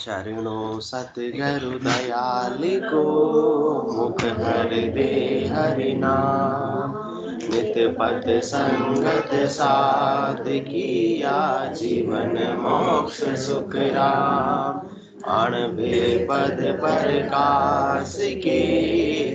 शरणो सतगुरु दयाल को, मुख भर दे हरि नाम। नित पद संगत साध किया, जीवन मोक्ष सुख राम। अणबे पद प्रकाश के,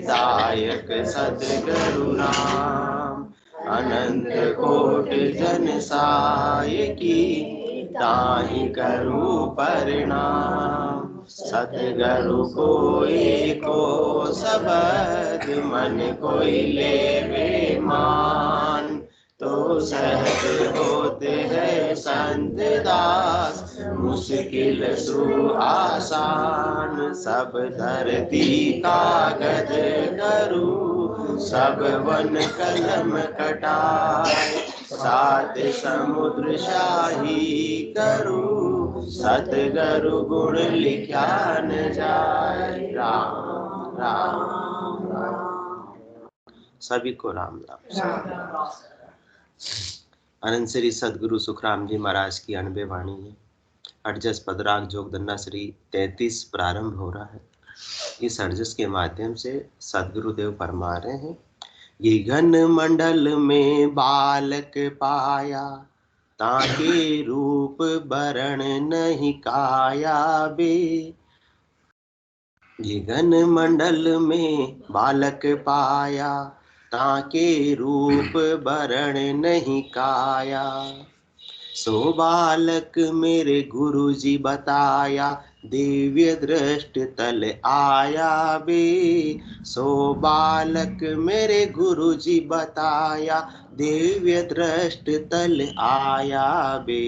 दायक सतगुरु राम। अनंत कोट जन साय की, ताहि करूं प्रणाम। सतगुरु कोई को सबद, मन कोई लेवे मान। तो सहज होते हैं संत दास, मुश्किल सु आसान। सब धरती कागज करूं, सब वन कलम कटाए। सात समुद्र शाही करूं, सतगुरु गुण लिखा न जाए। राम राम राम। सभी को राम राम। अनंत श्री सदगुरु सुखराम जी महाराज की अनबे वाणी है। अड़जस पदराग जोग दन्ना श्री 33 प्रारंभ हो रहा है। इस अड़जस के माध्यम से सदगुरुदेव फरमा रहे हैं, ये घन मंडल में बालक पाया, ताके रूप बरण नहीं काया बे। ये घन मंडल में बालक पाया, ताके रूप बरण नहीं काया। सो बालक मेरे गुरु जी बताया, दिव्य दृष्ट तल आया बे। सो बालक मेरे गुरु जी बताया, दिव्य दृष्ट तल आया बे।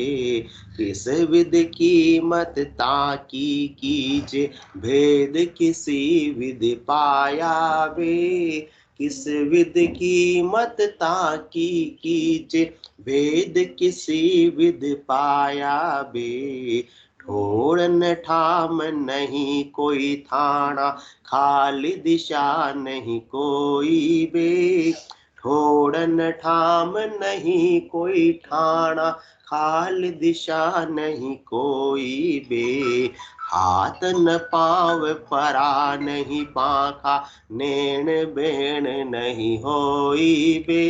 किस विद की मत ताकी कीजे, भेद किसी विद पाया बे। किस विद की मत ताकी कीजे, भेद किसी विद पाया बे। ठोड़न ठाम नहीं कोई थाना, खाली दिशा नहीं कोई बे। ठोड़न ठाम नहीं कोई ठाना, खाली दिशा नहीं कोई बे। हाथ न पाँव परा नहीं पाखा, नेण बेण नहीं होई बे।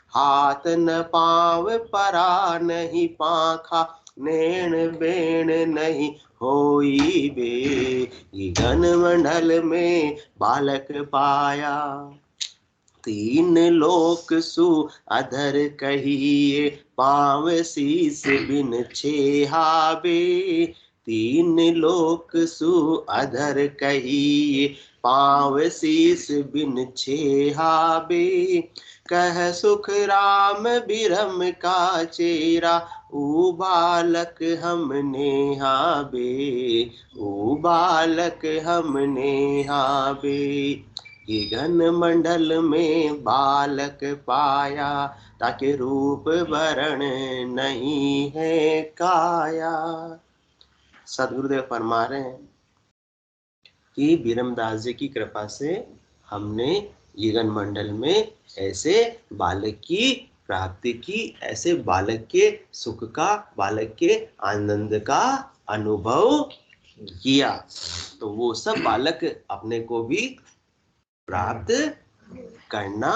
हाथ न पाँव परा नहीं पाखा, नेण बेण नहीं होई बे। ये घन मंडल में बालक पाया, तीन लोक सु अधर कहिए, पाँव शीस बिन छेहा बे। तीन लोक सु अधर कहिए, पाँव शीस बिन छेहा बे। कह सुख राम बिरम का चेरा, ऊ बालक हमने हाबे। ऊ बालक हमने हाबे। ये घन मंडल में बालक पाया, ताके रूप वरण नहीं है काया। सदगुरुदेव फरमा रहे हैं कि बीरमदास जी की कृपा से हमने ये घन मंडल में ऐसे बालक की प्राप्ति की, ऐसे बालक के सुख का, बालक के आनंद का अनुभव किया। तो वो सब बालक अपने को भी प्राप्त करना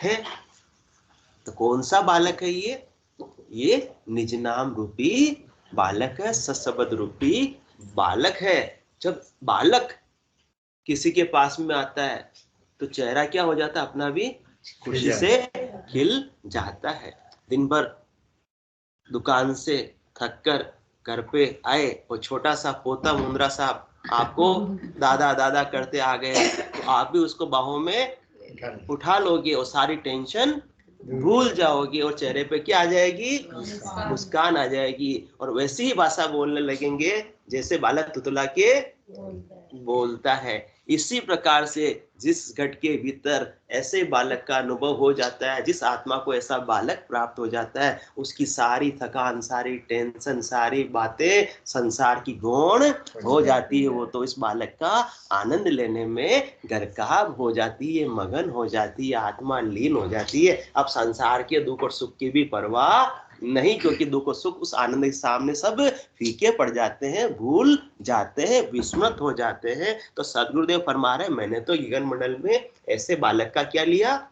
है। तो कौन सा बालक है ये निज नाम रूपी बालक है, सशब्द रूपी बालक है। जब बालक किसी के पास में आता है तो चेहरा क्या हो जाता है, अपना भी खुशी से खिल जाता है। दिन भर दुकान से थक कर घर पे आए और छोटा सा पोता मुंद्रा साहब आपको दादा दादा करते आ गए, तो आप भी उसको बाहों में उठा लोगे और सारी टेंशन भूल जाओगे और चेहरे पे क्या आ जाएगी, मुस्कान आ जाएगी। और वैसी ही भाषा बोलने लगेंगे जैसे बालक तुतला के बोलता है। इसी प्रकार से जिस घट के भीतर ऐसे बालक का अनुभव हो जाता है, जिस आत्मा को ऐसा बालक प्राप्त हो जाता है, उसकी सारी थकान, सारी टेंशन, सारी बातें संसार की गौण हो जाती है। वो तो इस बालक का आनंद लेने में गरकाब हो जाती है, मगन हो जाती है, आत्मा लीन हो जाती है। अब संसार के दुख और सुख की भी परवाह नहीं, क्योंकि दुख और सुख उस आनंद के सामने सब फीके पड़ जाते हैं, भूल जाते हैं, विस्मृत हो जाते हैं। तो सदगुरुदेव फरमा रहे, मैंने तो गगन मंडल में ऐसे बालक का क्या लिया,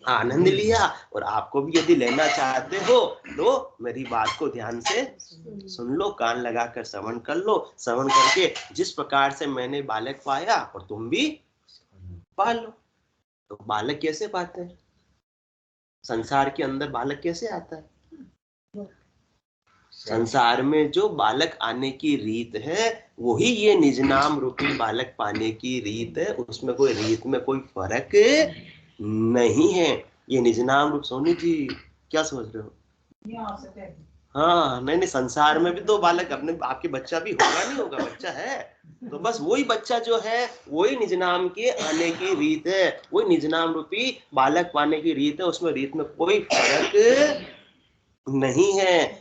आनंद लिया। और आपको भी यदि लेना चाहते हो तो मेरी बात को ध्यान से सुन लो, कान लगाकर श्रवण कर लो। श्रवण करके जिस प्रकार से मैंने बालक पाया और तुम भी पा लो। तो बालक कैसे पाते हैं, संसार के अंदर बालक कैसे आता है? संसार में जो बालक आने की रीत है वही ये निज नाम रूपी बालक पाने की रीत है। उसमें कोई रीत में कोई फर्क नहीं है। ये निज नाम रूप, सोनी जी क्या सोच रहे हो? हाँ, नहीं नहीं, संसार में भी तो बालक अपने आपके बच्चा भी होगा, नहीं होगा, बच्चा है। तो बस वही बच्चा जो है वही निज नाम के आने की रीत है, वही निज नाम रूपी बालक पाने की रीत है। उसमें रीत में कोई फर्क नहीं है।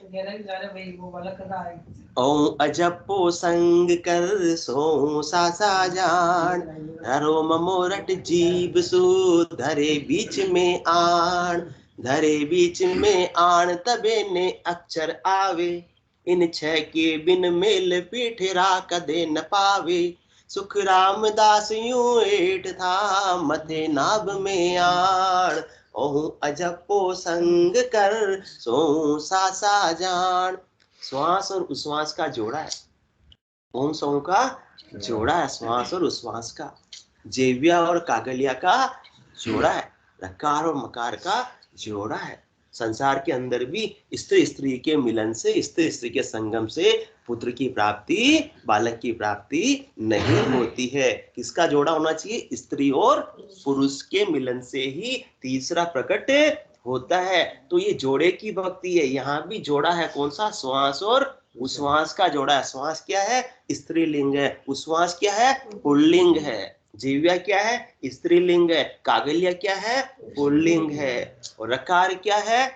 ओ अजपो संग कर सो सासा जान, धरो ममोरट जीव सु धरे बीच में आण, धरे बीच में आण तबे ने अक्षर आवे, इन छह के बिन मेल पीठरा कदे न पावे, सुख रामदास यूं एठ था मथे नाभ में आण, ओहु अजपो संग कर सो सासा जान। श्वास और उश्वास का जोड़ा है, ओम सौ का जोड़ा है, श्वास और उश्वास का, जेविया और कागलिया का जोड़ा है, रकार और मकार का जोड़ा है। संसार के अंदर भी स्त्री स्त्री के मिलन से, स्त्री स्त्री के संगम से पुत्र की प्राप्ति, बालक की प्राप्ति नहीं होती है। किसका जोड़ा होना चाहिए? स्त्री और पुरुष के मिलन से ही तीसरा प्रकट होता है। तो ये जोड़े की भक्ति है। यहाँ भी जोड़ा है, कौन सा? श्वास और उश्वास का जोड़ा है। श्वास क्या है? स्त्रीलिंग है। उश्वास क्या है? पुल्लिंग है। जीव्या क्या है? स्त्रीलिंग है। कागलिया क्या है? पुल्लिंग है। और रकार क्या है?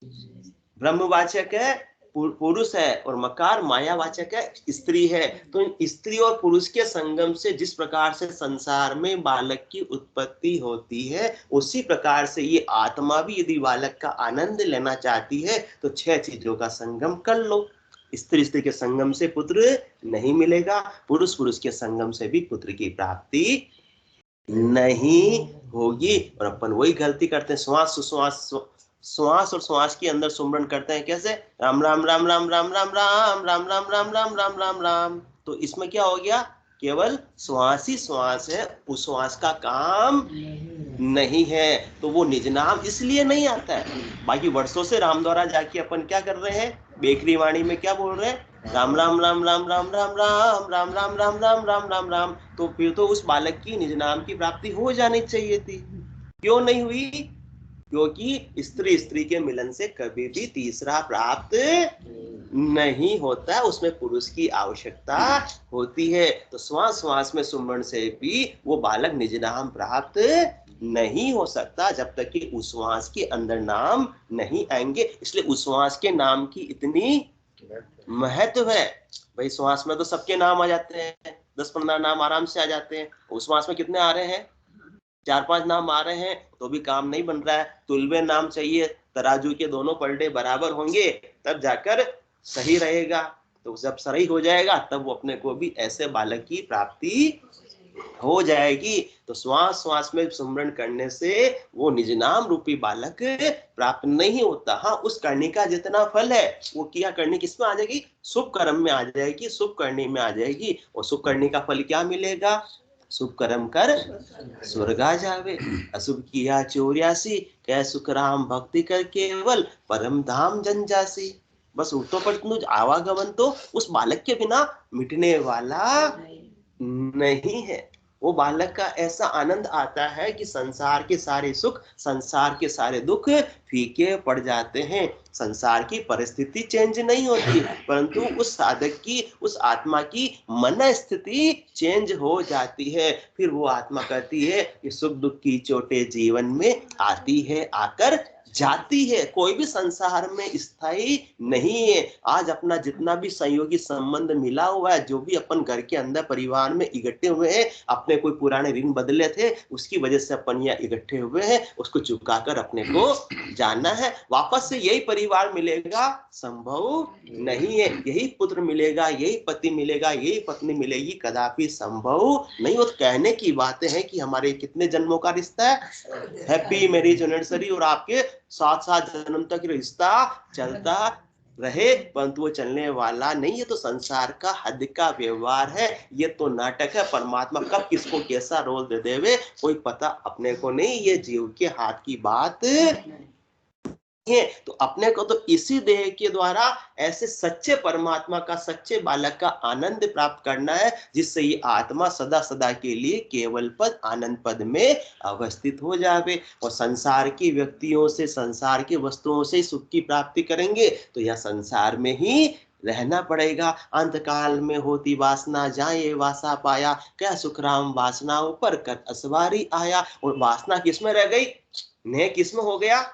ब्रह्मवाचक है, पुरुष है। और मकार मायावाचक है, स्त्री है। तो स्त्री और पुरुष के संगम से जिस प्रकार से संसार में बालक की उत्पत्ति होती है, उसी प्रकार से ये आत्मा भी यदि बालक का आनंद लेना चाहती है तो छह चीजों का संगम कर लो। स्त्री स्त्री के संगम से पुत्र नहीं मिलेगा, पुरुष पुरुष के संगम से भी पुत्र की प्राप्ति नहीं होगी। और अपन वही गलती करते हैं, श्वास सुश्वास, श्वास और श्वास के अंदर सुमरन करते हैं। कैसे? राम राम राम राम राम राम राम राम राम राम राम राम राम राम। तो इसमें क्या हो गया? केवल श्वास ही श्वास है, उस श्वास का काम नहीं है। तो वो निज नाम इसलिए नहीं आता है। बाकी वर्षों से राम द्वारा जाके अपन क्या कर रहे हैं? बेकरी वाणी में क्या बोल रहे हैं? राम राम राम राम राम राम राम राम राम राम राम राम राम राम। तो फिर तो उस बालक की निज नाम की प्राप्ति हो जानी चाहिए थी, क्यों नहीं हुई? क्योंकि स्त्री स्त्री के मिलन से कभी भी तीसरा प्राप्त नहीं होता है, उसमें पुरुष की आवश्यकता होती है। तो श्वास श्वास में सुमरण से भी वो बालक निज नाम प्राप्त नहीं हो सकता जब तक कि उश्वास के अंदर नाम नहीं आएंगे। इसलिए उश्वास के नाम की इतनी महत्व है। भाई श्वास में तो सबके नाम आ जाते हैं, 10-15 नाम आराम से आ जाते हैं। उश्वास में कितने आ रहे हैं? 4-5 नाम आ रहे हैं, तो भी काम नहीं बन रहा है। तुलवे नाम चाहिए, तराजू के दोनों पलटे बराबर होंगे तब जाकर सही रहेगा। तो जब सही हो जाएगा तब वो अपने को भी ऐसे बालक की प्राप्ति हो जाएगी। तो श्वास श्वास में सुमरण करने से वो निज नाम रूपी बालक प्राप्त नहीं होता। हाँ, उस करने का जितना फल है वो किया करने किसमें आ जाएगी? शुभ कर्म में आ जाएगी, शुभ करने में आ जाएगी। और शुभ करने का फल क्या मिलेगा? शुभ कर्म कर स्वर्गा जावे, अशुभ किया 84, कह सुख राम भक्ति कर केवल परम धाम जन जासी। बस उठो पर आवागमन तो उस बालक के बिना मिटने वाला नहीं है। वो बालक का ऐसा आनंद आता है कि संसार के सारे सुख, संसार के सारे दुख फीके पड़ जाते हैं। संसार की परिस्थिति चेंज नहीं होती, परंतु उस साधक की, उस आत्मा की मन स्थिति चेंज हो जाती है। फिर वो आत्मा कहती है कि सुख दुख की चोटें जीवन में आती है, आकर जाती है, कोई भी संसार में स्थायी नहीं है। आज अपना जितना भी संयोगी संबंध मिला हुआ है, जो भी अपन घर के अंदर परिवार में इकट्ठे हुए हैं, अपने कोई पुराने ऋण बदले थे, उसकी वजह से अपन यहाँ इकट्ठे हुए हैं, उसको चुकाकर अपने को जाना है। वापस से यही परिवार मिलेगा संभव नहीं है, यही पुत्र मिलेगा, यही पति मिलेगा, यही पत्नी मिलेगी, कदापि संभव नहीं। वो कहने की बातें हैं कि हमारे कितने जन्मों का रिश्ता है, हैप्पी मैरिज एनिवर्सरी, और आपके 7-7 जन्म तक रिश्ता चलता रहे, परंतु वो चलने वाला नहीं है। तो संसार का हद का व्यवहार है, ये तो नाटक है। परमात्मा कब किसको कैसा रोल दे देवे कोई पता अपने को नहीं, ये जीव के हाथ की बात है। तो अपने को तो इसी देह के द्वारा ऐसे सच्चे परमात्मा का, सच्चे बालक का आनंद प्राप्त करना है, जिससे ये आत्मा सदा सदा के लिए केवल पद आनंद पद में अवस्थित हो जावे। और संसार की व्यक्तियों से, संसार की वस्तुओं से सुख की प्राप्ति करेंगे तो यह संसार में ही रहना पड़ेगा। अंत काल में होती वासना, जाए वासा पाया, क्या सुख राम वासनाओं पर कर असवारी आया। और वासना किसमें रह गई, ने किसमें हो गया,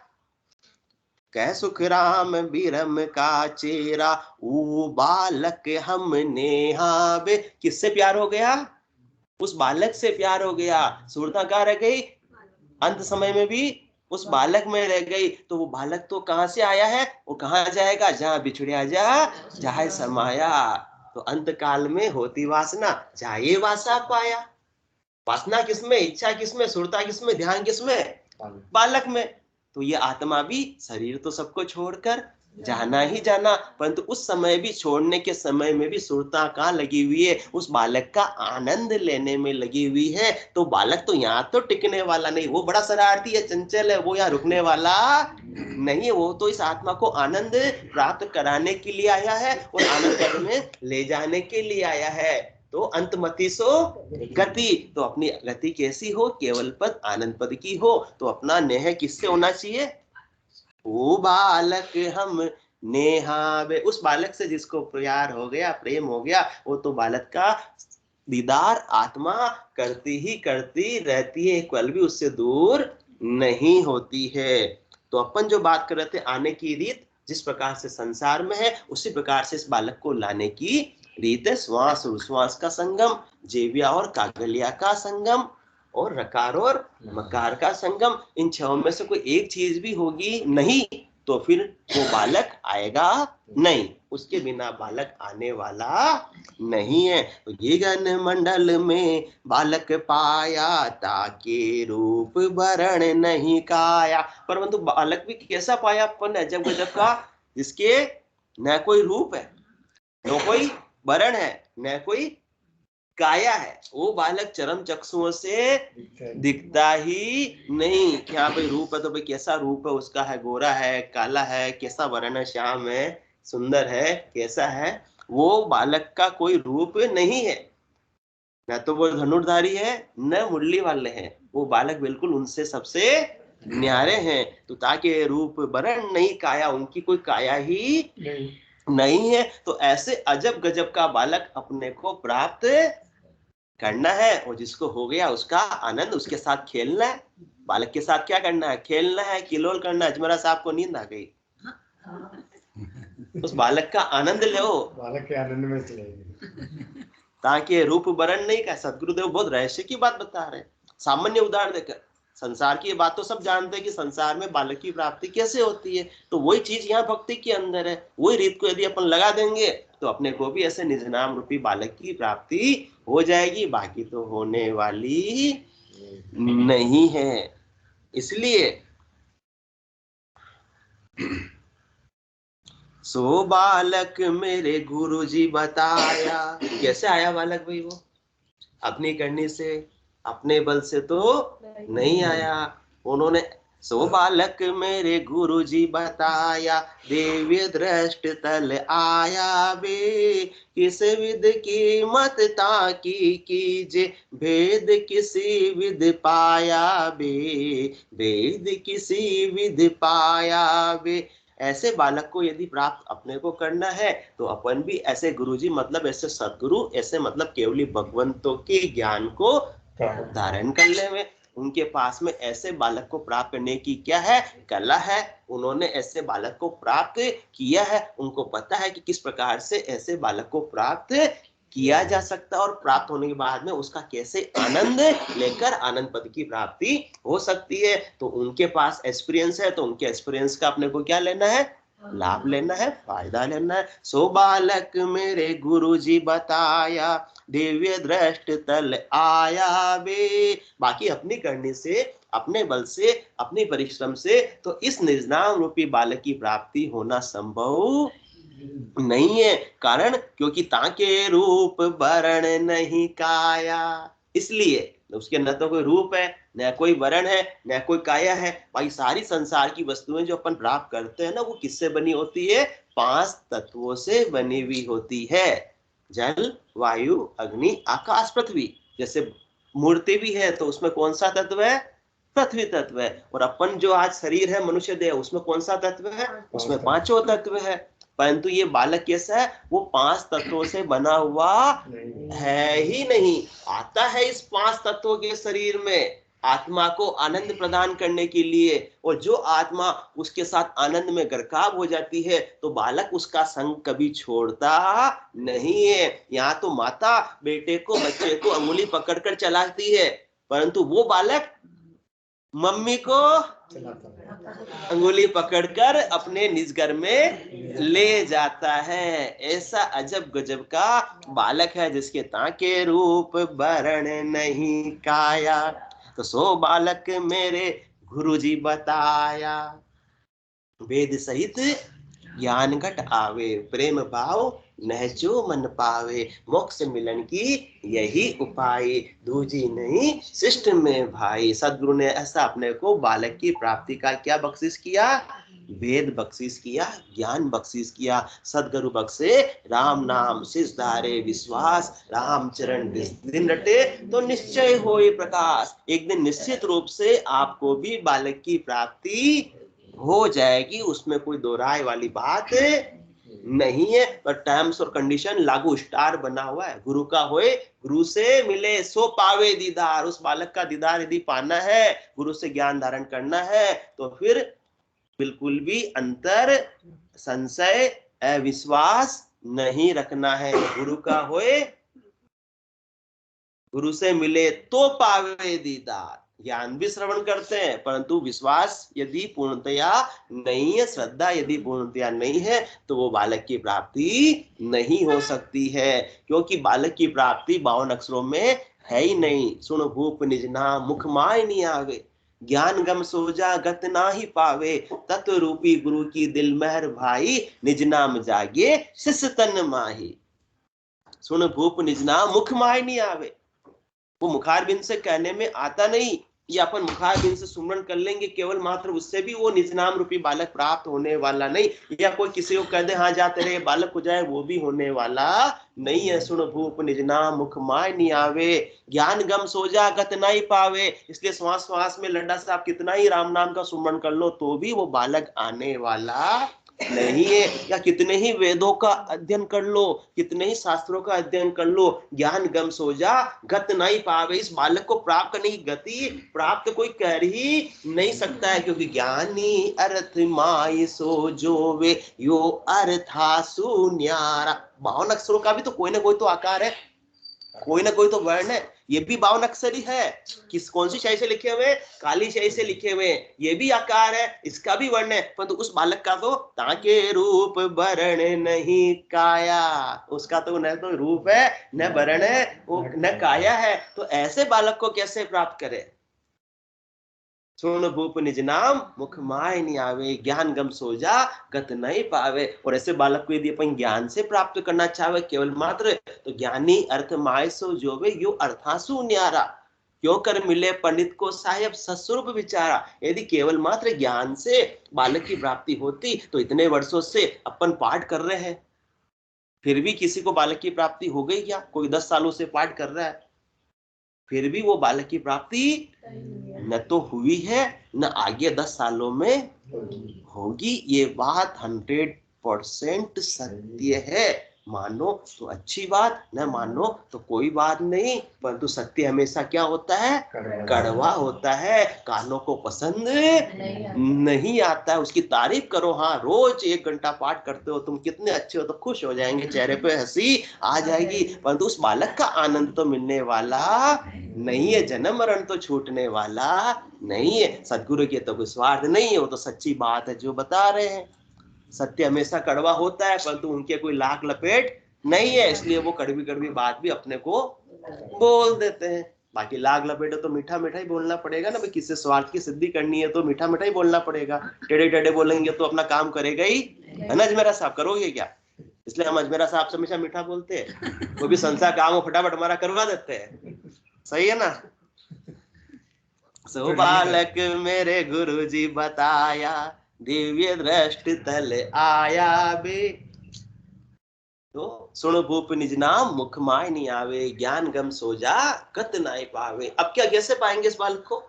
कह सुख राम बिरम का चेरा, ऊ बालक हमने हावे। किससे प्यार हो गया, उस बालक से प्यार हो गया। सुरता कहाँ रह गई, अंत समय में भी उस बालक में रह गई। तो वो बालक तो कहां से आया है, वो कहां जाएगा, जहां बिछड़िया जा जाए समाया। तो अंत काल में होती वासना, जाए वासा पाया। वासना किसमें, इच्छा किसमें, सुरता किसमें, ध्यान किसमें, बालक में। तो ये आत्मा भी शरीर तो सबको छोड़कर जाना ही जाना, परंतु उस समय भी, छोड़ने के समय में भी सुरता कहाँ लगी हुई है, उस बालक का आनंद लेने में लगी हुई है। तो बालक तो यहाँ तो टिकने वाला नहीं, वो बड़ा शरारती है, चंचल है, वो यहाँ रुकने वाला नहीं है। वो तो इस आत्मा को आनंद प्राप्त कराने के लिए आया है और आनंद पद में ले जाने के लिए आया है। तो अंतमति सो गति, तो अपनी गति कैसी हो, केवल पद आनंद पद की हो। तो अपना नेह किससे होना चाहिए, वो बालक हम नेहावे, उस बालक से जिसको प्यार हो गया, प्रेम हो गया, वो तो बालक का दीदार आत्मा करती ही करती रहती है, एक पल भी उससे दूर नहीं होती है। तो अपन जो बात कर रहे थे, आने की रीत जिस प्रकार से संसार में है, उसी प्रकार से इस बालक को लाने की रीत है। श्वास और श्वास का संगम, जेविया और कागलिया का संगम, और रकार और मकार का संगम। इन छह में से कोई एक चीज भी होगी नहीं तो फिर वो बालक आएगा नहीं, उसके बिना बालक आने वाला नहीं है। तो ये गण मंडल में बालक पाया, ताके रूप भरण नहीं काया। परंतु बालक भी कैसा पाया अपन, अजब गजब का, जिसके न कोई रूप है, न कोई वरण है, न कोई काया है। वो बालक चरम चक्षुओं से दिखता ही नहीं। क्या भाई रूप है तो भाई कैसा रूप है उसका, है गोरा है, काला है, कैसा वर्ण है, श्याम है, सुंदर है, कैसा है, वो बालक का कोई रूप नहीं है। न तो वो धनुर्धारी है, न मुरली वाले हैं, वो बालक बिल्कुल उनसे सबसे न्यारे हैं। तो ताकि रूप वर्ण नहीं काया, उनकी कोई काया ही नहीं है। तो ऐसे अजब गजब का बालक अपने को प्राप्त करना है, और जिसको हो गया उसका आनंद, उसके साथ खेलना है। बालक के साथ क्या करना है, खेलना है, किलोल करना है। अजमरा साहब को नींद आ गई, उस बालक का आनंद लो, बालक के आनंद में चलेंगे, ताकि रूप वर्ण नहीं का। सदगुरुदेव बहुत रहस्य की बात बता रहे हैं, सामान्य उदाहरण देकर। संसार की बात तो सब जानते हैं कि संसार में बालक की प्राप्ति कैसे होती है, तो वही चीज यहाँ भक्ति के अंदर है। वही रीत को यदि अपन लगा देंगे तो अपने को भी ऐसे निज नाम रूपी बालक की प्राप्ति हो जाएगी, बाकी तो होने वाली नहीं है। इसलिए सो बालक मेरे गुरुजी बताया। कैसे आया बालक भाई, वो अपनी करनी से, अपने बल से तो नहीं आया। उन्होंने सो बालक मेरे गुरुजी बताया, दिव्य दृष्ट तल आया बे, किस विद की मत ताकी कीजे, भेद किसी विद पाया बे, भेद किसी विद पाया बे। ऐसे बालक को यदि प्राप्त अपने को करना है तो अपन भी ऐसे गुरुजी, मतलब ऐसे सदगुरु, ऐसे मतलब केवली भगवंतों के ज्ञान को धारण कर ले में। उनके पास में ऐसे बालक को प्राप्त करने की क्या है, कला है। उन्होंने ऐसे बालक को प्राप्त किया है, उनको पता है कि किस प्रकार से ऐसे बालक को प्राप्त किया जा सकता है और प्राप्त होने के बाद में उसका कैसे आनंद लेकर आनंद पद की प्राप्ति हो सकती है। तो उनके पास एक्सपीरियंस है, तो उनके एक्सपीरियंस का अपने को क्या लेना है, लाभ लेना है, फायदा लेना है। सो बालक मेरे गुरुजी बताया, दिव्य दृष्ट तल आया वे। बाकी अपनी करने से, अपने बल से, अपनी परिश्रम से तो इस निर्नाम रूपी बालक की प्राप्ति होना संभव नहीं है। कारण क्योंकि ताके रूप वरण नहीं काया, इसलिए उसके न तो कोई रूप है, न कोई वरण है, न कोई काया है। भाई सारी संसार की वस्तुएं जो अपन प्राप्त करते हैं ना, वो किससे बनी होती है, 5 तत्वों से बनी हुई होती है। जल, वायु, अग्नि, आकाश, पृथ्वी। जैसे मूर्ति भी है तो उसमें कौन सा तत्व है, पृथ्वी तत्व है। और अपन जो आज शरीर है, मनुष्य देह, उसमें कौन सा तत्व है, उसमें 5 तत्व है। परंतु ये बालक कैसा है, वो 5 तत्वों से बना हुआ है ही नहीं। आता है इस 5 तत्वों के शरीर में आत्मा को आनंद प्रदान करने के लिए, और जो आत्मा उसके साथ आनंद में गर्काब हो जाती है तो बालक उसका संग कभी छोड़ता नहीं है। यहाँ तो माता बेटे को, बच्चे को अंगुली पकड़कर चलाती है, परंतु वो बालक मम्मी को अंगुली पकड़कर अपने निज घर में ले जाता है। ऐसा अजब गजब का बालक है जिसके ताके रूप वरण नहीं काया। तो सो बालक मेरे गुरुजी बताया, वेद सहित ज्ञान घट आवे, प्रेम भाव नहचो मन पावे, मोक्ष मिलन की यही उपाय, दूजी नहीं शिष्ट में भाई। सदगुरु ने ऐसा अपने को बालक की प्राप्ति का क्या बख्शिश किया, वेद बख्शिश किया, ज्ञान बख्शिश किया। सदगुरु बख्शे राम नाम शिष धारे विश्वास, राम चरण दिन रटे तो निश्चय होए प्रकाश। एक दिन निश्चित रूप से आपको भी बालक की प्राप्ति हो जाएगी, उसमें कोई दो राय वाली बात नहीं है। पर टर्म्स और कंडीशन लागू स्टार बना हुआ है, गुरु का होए गुरु से मिले सो पावे दीदार। उस बालक का दीदार यदि पाना है, गुरु से ज्ञान धारण करना है, तो फिर बिल्कुल भी अंतर संशय अविश्वास नहीं रखना है। गुरु का होए, गुरु से मिले तो पावे दीदार। ज्ञान भी श्रवण करते हैं, परंतु विश्वास यदि पूर्णतया नहीं है, श्रद्धा यदि पूर्णतया नहीं है, तो वो बालक की प्राप्ति नहीं हो सकती है। क्योंकि बालक की प्राप्ति 52 अक्षरों में है ही नहीं। सुन भूप निज नाम मुख माय नहीं आवे, ज्ञान गम सोजा गत ना ही पावे, तत्व रूपी गुरु की दिल मेहर भाई, निज नाम जागे शिष्य तन माही। सुन भूप निज नाम मुख माय नहीं आवे, वो मुखार बिंद से कहने में आता नहीं। ये अपन मुखार बिंद से सुमरण कर लेंगे केवल मात्र, उससे भी वो निज नाम रूपी बालक प्राप्त होने वाला नहीं। या कोई किसी को कह दे हाँ जाते रहे बालक हो जाए, वो भी होने वाला नहीं है। सुन भूप निज नाम मुख माय नहीं आवे, ज्ञान गम सोजा गत ना ही पावे। इसलिए श्वास श्वास में लड्डा साहब कितना ही राम नाम का सुमरण कर लो तो भी वो बालक आने वाला नहीं है। या कितने ही वेदों का अध्ययन कर लो, कितने ही शास्त्रों का अध्ययन कर लो, ज्ञान गम सोजा गत नहीं पावे। इस बालक को प्राप्त करने की गति प्राप्त कोई कर ही नहीं सकता है, क्योंकि ज्ञानी अर्थ माय सो जोवे, यो अर्थासु न्यारा। 52 अक्षरों का भी तो कोई ना कोई तो आकार है, कोई ना कोई तो वर्ण है। ये भी 52 अक्षर ही है। किस कौन सी शाही से लिखे हुए, काली शाही से लिखे हुए, ये भी आकार है, इसका भी वर्ण है। परंतु उस बालक का तो ताके रूप वर्ण नहीं काया, उसका तो न तो रूप है, न वर्ण है, न काया है। तो ऐसे बालक को कैसे प्राप्त करे। सुन भूप निज नाम मुख माय नहीं आवे, ज्ञान गम सोजा गत नहीं पावे। और ऐसे बालक को यदि अपन ज्ञान से प्राप्त करना चाहे केवल मात्र, तो ज्ञानी अर्थ माय सो जोवे, यो अर्थासु न्यारा। क्यों कर मिले पंडित को साहेब सस्वरूप विचारा। यदि केवल मात्र ज्ञान से बालक की प्राप्ति होती तो इतने वर्षों से अपन पाठ कर रहे हैं, फिर भी किसी को बालक की प्राप्ति हो गई क्या। कोई 10 सालों से पाठ कर रहा है, फिर भी वो बालक की प्राप्ति न तो हुई है, न आगे 10 सालों में होगी। ये बात 100% सत्य है। मानो तो अच्छी बात, न मानो तो कोई बात नहीं, परंतु सत्य हमेशा क्या होता है? कड़वा होता है, कानों को पसंद नहीं आता है। उसकी तारीफ करो, हाँ रोज 1 घंटा पाठ करते हो तुम, कितने अच्छे हो, तो खुश हो जाएंगे, चेहरे पे हंसी आ जाएगी, परंतु उस बालक का आनंद तो मिलने वाला नहीं है, जन्म मरण तो छूटने वाला नहीं है। सदगुरु की तो कोई स्वार्थ नहीं है, वो तो सच्ची बात है जो बता रहे हैं। सत्य हमेशा कड़वा होता है, परंतु उनके कोई लाख लपेट नहीं है, इसलिए वो कड़वी कड़वी बात भी अपने को बोल देते हैं। बाकी लाख लपेटे तो मीठा मीठा ही बोलना पड़ेगा ना भाई, किसी स्वार्थ की सिद्धि करनी है तो मीठा मीठा ही बोलना पड़ेगा। टेढ़े टेढ़े बोलेंगे तो अपना काम करेगा ही, है ना अजमेरा साहब? करोगे क्या? इसलिए हम अजमेरा साहब से हमेशा मीठा बोलते हैं, वो भी संसार काम हो फटाफट हमारा करवा देते हैं, सही है ना? सो बालक मेरे गुरुजी बताया, दिव्य दृष्टि तल आया बे। तो सुन भूप निज नाम मुख माय नहीं आवे, ज्ञान गम सो जा कत नाय पावे। अब क्या कैसे पाएंगे इस बालक को?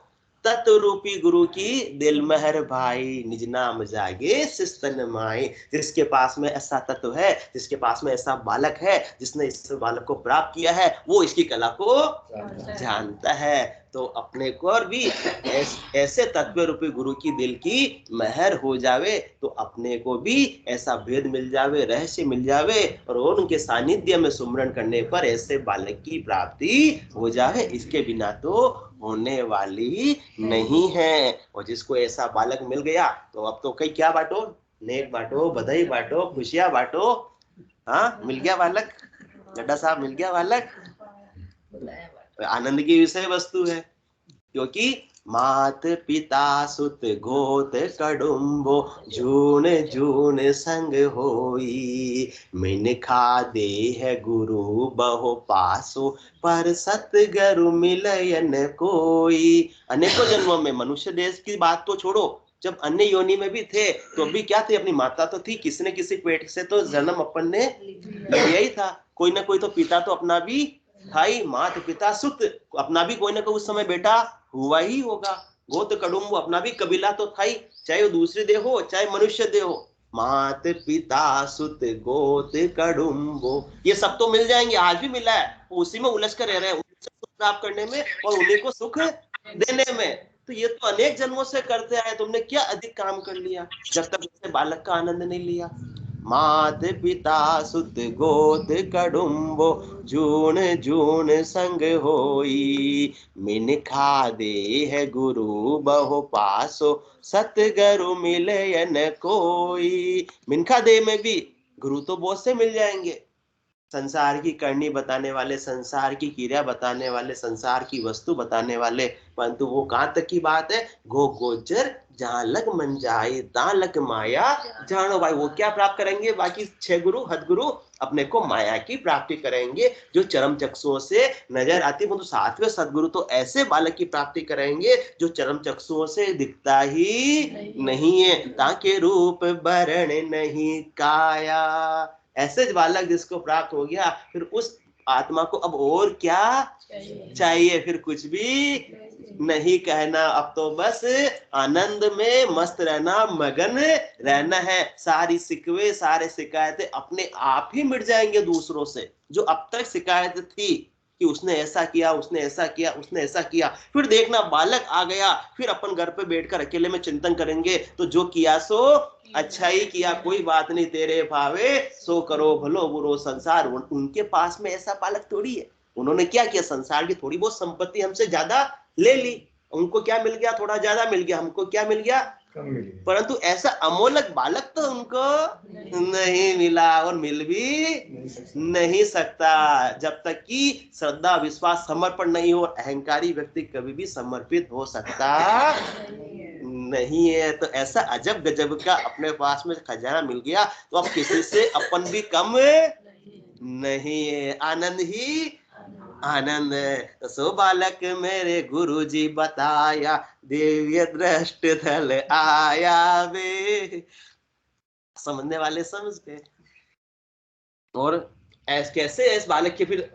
तत्व रूपी गुरु की दिल महर भाई, निज नाम जागे सिस्तन माई। जिसके पास में ऐसा तत्व है, जिसके पास में ऐसा बालक है, जिसने इस बालक को प्राप्त किया है, वो इसकी कला को जानता है। तो अपने को और भी ऐसे तत्व रूपी गुरु की दिल की महर हो जावे, तो अपने को भी ऐसा भेद मिल जावे, रहस्य मिल जावे, और उनके सानिध्य में सुमरण करने पर ऐसे बालक की प्राप्ति हो जावे। इसके बिना तो होने वाली नहीं है। और जिसको ऐसा बालक मिल गया, तो अब तो कई क्या बांटो, नेक बांटो, बधाई बांटो, खुशियां बांटो। हाँ, मिल गया बालक, गड्ढा साहब मिल गया बालक, आनंद की विषय वस्तु है। क्योंकि मात पिता सुत गोत कड़ुम्बो, जून जून संग होई। मिनखा देह गुरु बहु पासो, पर सतगुरु मिलयन कोई। अनेकों जन्मों में, मनुष्य देश की बात तो छोड़ो, जब अन्य योनि में भी थे तो भी क्या थे? अपनी माता तो थी, किसी न किसी पेट से तो जन्म अपन ने लिया ही था। कोई ना कोई तो पिता तो अपना भी था ही, मात पिता सुत, अपना भी कोई ना कोई उस समय बेटा हुआ ही होगा। गोत कड़ुम्ब, अपना भी कबीला तो था ही, चाहे वो दूसरी देह हो चाहे मनुष्य देह हो। मात पिता सुत गोत कड़ुम्बो, ये सब तो मिल जाएंगे, आज भी मिला है, उसी में उलझ कर रह रहे हैं, सुख प्राप्त करने में और उन्हीं को सुख देने में। तो ये तो अनेक जन्मों से करते आए, तुमने क्या अधिक काम कर लिया जब तक उससे बालक का आनंद नहीं लिया? मात पिता सुत गोत कड़ुम्बो, जून जून संग होई। मिनखा देह गुरु बहु पासो, सतगुरु मिलयन कोई। मिनखा देह में भी गुरु तो बहुत से मिल जाएंगे, संसार की करनी बताने वाले, संसार की क्रिया बताने वाले, संसार की वस्तु बताने वाले, परंतु वो कहां तक की बात है? गो गोचर जहां लग मन जाए, ता लग माया जानो भाई। वो क्या प्राप्त करेंगे? बाकी 6 गुरु हदगुरु अपने को माया की प्राप्ति करेंगे, जो चरम चक्षुओं से नजर आती। परंतु 7वें सदगुरु तो ऐसे बालक की प्राप्ति करेंगे जो चरम चक्षुओं से दिखता ही नहीं है, ताके रूप वर्ण नहीं काया। ऐसे बालक जिसको प्राप्त हो गया, फिर उस आत्मा को अब और क्या चाहिए? फिर कुछ भी नहीं कहना, अब तो बस आनंद में मस्त रहना, मगन रहना है। सारी शिकवे, सारे शिकायतें अपने आप ही मिट जाएंगे दूसरों से। जो अब तक शिकायत थी कि उसने ऐसा किया, उसने ऐसा किया, उसने ऐसा किया, फिर देखना बालक आ गया, फिर अपन घर पे बैठकर अकेले में चिंतन करेंगे, तो जो किया सो अच्छा ही किया, कोई बात नहीं, तेरे भावे सो करो, भलो बुरो संसार। उनके पास में ऐसा बालक थोड़ी है। उन्होंने क्या किया? संसार की थोड़ी बहुत संपत्ति हमसे ज्यादा ले ली, उनको क्या मिल गया? थोड़ा ज्यादा मिल गया, हमको क्या मिल गया? परंतु ऐसा अमोलक बालक तो उनको नहीं मिला, और मिल भी नहीं सकता जब तक कि श्रद्धा विश्वास समर्पण नहीं हो। अहंकारी व्यक्ति कभी भी समर्पित हो सकता नहीं है। तो ऐसा अजब गजब का अपने पास में खजाना मिल गया, तो अब किसी से अपन भी कम नहीं है, आनंद ही आनंद है। तो सो बालक मेरे गुरुजी बताया, दिव्य दृष्टि थल आया वे। समझने वाले समझ गए। और कैसे इस बालक के फिर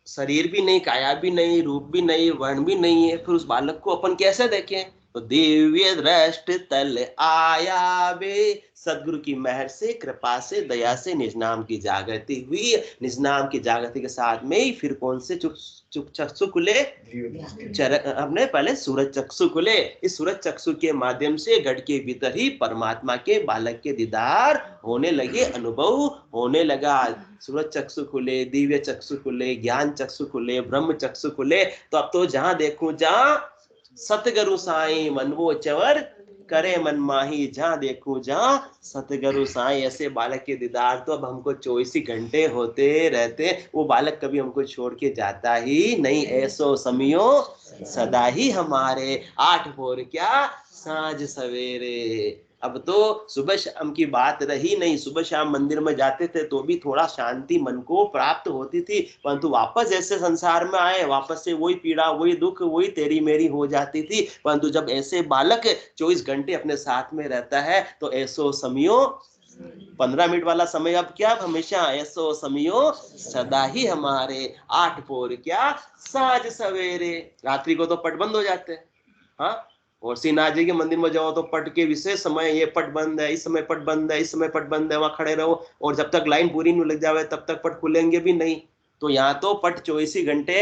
शरीर भी नहीं, काया भी नहीं, रूप भी नहीं, वर्ण भी नहीं है, फिर उस बालक को अपन कैसे देखें? तो दिव्य दृष्ट तल आया वे, सदगुरु की मेहर से, कृपा से, दया से निज नाम की जागृति हुई। निज नाम की जागृति के साथ में ही फिर कौन से चुक चक्षु खुले, हमने पहले सूरज चक्षु खुले। इस सूरज चक्षु के माध्यम से घट के भीतर ही परमात्मा के बालक के दीदार होने लगे, अनुभव होने लगा। सूरज चक्षु खुले, दिव्य चक्षु खुले, ज्ञान चक्षु खुले, ब्रह्म चक्षु खुले। तो अब तो जहां देखूं जहां सतगुरु साईं मन वो चवर करे मन माही, जहां देखूं जहां सतगुरु साईं। ऐसे बालक के दीदार तो अब हमको 24 ही घंटे होते रहते। वो बालक कभी हमको छोड़ के जाता ही नहीं। ऐसो समियो सदा ही हमारे, 8 भोर क्या साँझ सवेरे। अब तो सुबह शाम की बात रही नहीं। सुबह शाम मंदिर में जाते थे तो भी थोड़ा शांति मन को प्राप्त होती थी, परंतु वापस ऐसे संसार में आए, वापस से वही पीड़ा, वही दुख, वही तेरी मेरी हो जाती थी। परंतु जब ऐसे बालक 24 घंटे अपने साथ में रहता है तो ऐसो समियो, 15 मिनट वाला समय अब क्या, अब हमेशा, ऐसो समियो सदा ही हमारे, 8 भोर क्या साँझ सवेरे। रात्रि को तो पट बंद हो जाते हैं, हाँ। और श्रीनाथ जी के मंदिर में जाओ तो पट के विशेष समय, ये पट बंद है, इस समय पट बंद है, इस समय पट बंद है, वहां खड़े रहो। और जब तक लाइन पूरी नहीं लग जावे तब तक पट खुलेंगे भी नहीं। तो यहाँ तो पट 24 घंटे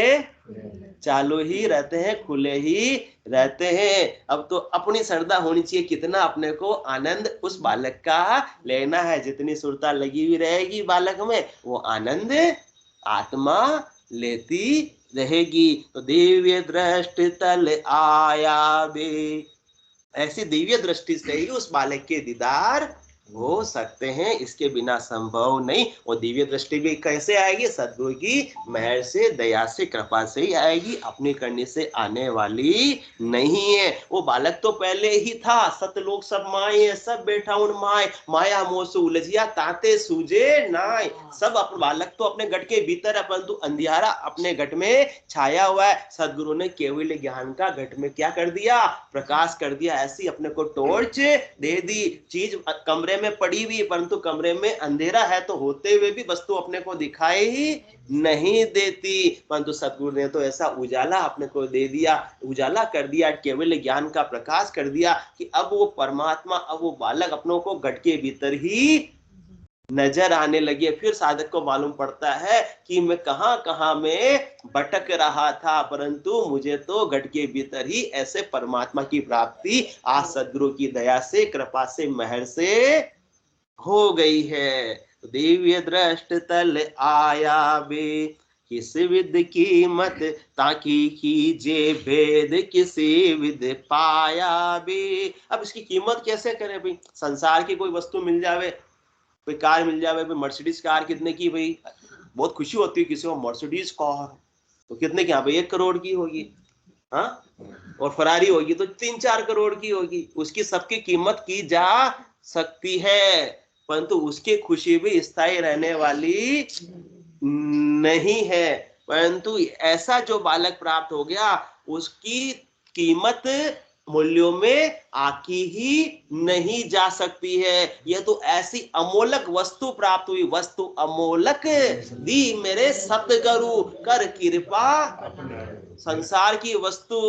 चालू ही रहते हैं, खुले ही रहते हैं। अब तो अपनी श्रद्धा होनी चाहिए, कितना अपने को आनंद उस बालक का लेना है। जितनी सुरता लगी हुई रहेगी बालक में, वो आनंद आत्मा लेती रहेगी। तो दिव्य दृष्टि तल आया बे, ऐसी दिव्य दृष्टि से ही उस बालक के दीदार हो सकते हैं, इसके बिना संभव नहीं। और दिव्य दृष्टि भी कैसे आएगी, सद्गुरु की मेहर से, दया से, कृपा से ही आएगी, अपनी करने से आने वाली नहीं है। वो बालक तो पहले ही था, सतलोक सब माए, सब बैठा उन माए, माया मोह से उलझिया ताते सूझे नाय। सब अपने बालक तो अपने घट के भीतर है, परंतु अंधियारा अपने घट में छाया हुआ है। सदगुरु ने केवल ज्ञान का घट में क्या कर दिया, प्रकाश कर दिया। ऐसी अपने को टॉर्च दे दी। चीज कमरे में पड़ी हुई, परंतु कमरे में अंधेरा है, तो होते हुए भी वस्तु अपने को दिखाई ही नहीं देती। परंतु सतगुरु ने तो ऐसा उजाला अपने को दे दिया, उजाला कर दिया, केवल ज्ञान का प्रकाश कर दिया कि अब वो परमात्मा, अब वो बालक अपनों को घट के भीतर ही नजर आने लगे। फिर साधक को मालूम पड़ता है कि मैं कहां कहां में भटक रहा था, परंतु मुझे तो घट के भीतर ही ऐसे परमात्मा की प्राप्ति आज सदगुरु की दया से, कृपा से, मेहर से हो गई है। दिव्य दृष्ट तल आया बे, किस विद कीमत ताकि कीजिए भेद, किसी विद पाया बे। अब इसकी कीमत कैसे करें भाई। संसार की कोई वस्तु मिल जावे, कोई कार मिल जाए भाई, मर्सिडीज कार कितने की भाई, बहुत खुशी होती है किसी को मर्सिडीज कार, तो कितने की, हाँ भाई 1 करोड़ की होगी, हाँ। और फरारी होगी तो 3-4 करोड़ की होगी। उसकी सबकी कीमत की जा सकती है, परंतु उसकी खुशी भी स्थायी रहने वाली नहीं है। परंतु ऐसा जो बालक प्राप्त हो गया, उसकी कीमत मूल्यों में आकी ही नहीं जा सकती है। यह तो ऐसी अमोलक वस्तु प्राप्त हुई, वस्तु अमोलक दी मेरे सतगुरु कर कृपा। संसार की वस्तु